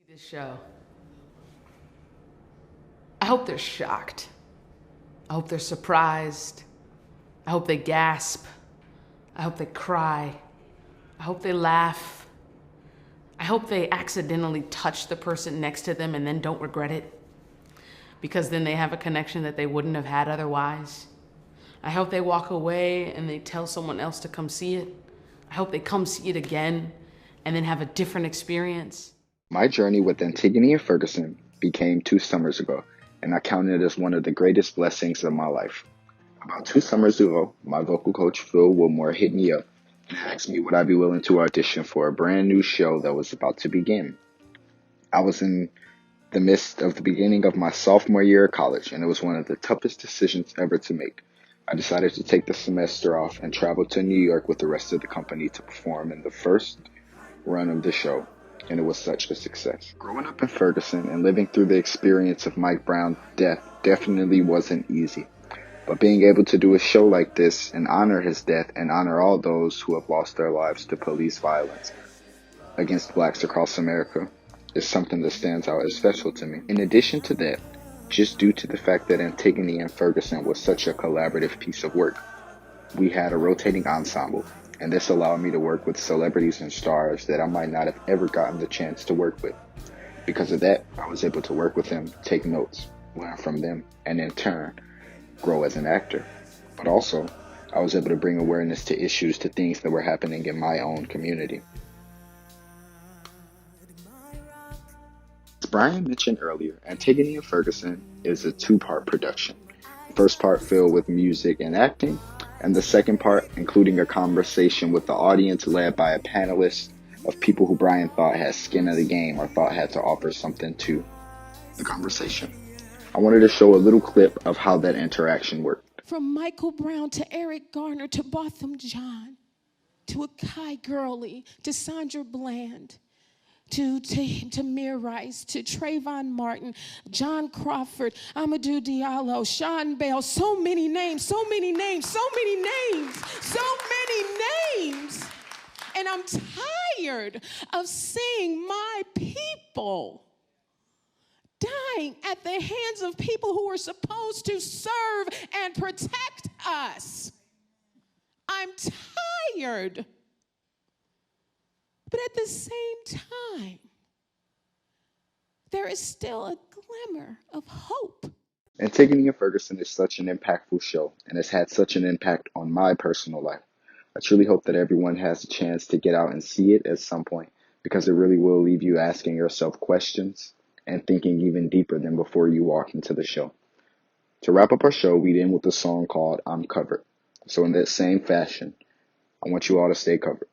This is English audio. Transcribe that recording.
This show. I hope they're shocked. I hope they're surprised. I hope they gasp. I hope they cry. I hope they laugh. I hope they accidentally touch the person next to them and then don't regret it, because then they have a connection that they wouldn't have had otherwise. I hope they walk away and they tell someone else to come see it. I hope they come see it again and then have a different experience. My journey with Antigone and Ferguson became 2 summers ago, and I count it as one of the greatest blessings of my life. About 2 summers ago, my vocal coach Phil Wilmore hit me up and asked me would I be willing to audition for a brand new show that was about to begin. I was in the midst of the beginning of my sophomore year of college, and it was one of the toughest decisions ever to make. I decided to take the semester off and travel to New York with the rest of the company to perform in the first run of the show, and it was such a success. Growing up in Ferguson and living through the experience of Mike Brown's death definitely wasn't easy. But being able to do a show like this and honor his death and honor all those who have lost their lives to police violence against blacks across America is something that stands out as special to me. In addition to that, just due to the fact that Antigone and Ferguson was such a collaborative piece of work, we had a rotating ensemble, and this allowed me to work with celebrities and stars that I might not have ever gotten the chance to work with. Because of that, I was able to work with them, take notes, learn from them, and in turn, grow as an actor. But also, I was able to bring awareness to issues, to things that were happening in my own community. As Brian mentioned earlier, Antigone and Ferguson is a 2-part production. The first part filled with music and acting, and the second part including a conversation with the audience led by a panelist of people who Brian thought had skin in the game or thought had to offer something to the conversation. I wanted to show a little clip of how that interaction worked. From Michael Brown to Eric Garner to Botham Jean to Akai Gurley to Sandra Bland to Tamir Rice, to Trayvon Martin, John Crawford, Amadou Diallo, Sean Bell, so many names, so many names, so many names, so many names. And I'm tired of seeing my people dying at the hands of people who are supposed to serve and protect us. I'm tired. But at the same time, there is still a glimmer of hope. Antigone and Ferguson is such an impactful show and has had such an impact on my personal life. I truly hope that everyone has a chance to get out and see it at some point, because it really will leave you asking yourself questions and thinking even deeper than before you walk into the show. To wrap up our show, we end with a song called I'm Covered. So in that same fashion, I want you all to stay covered.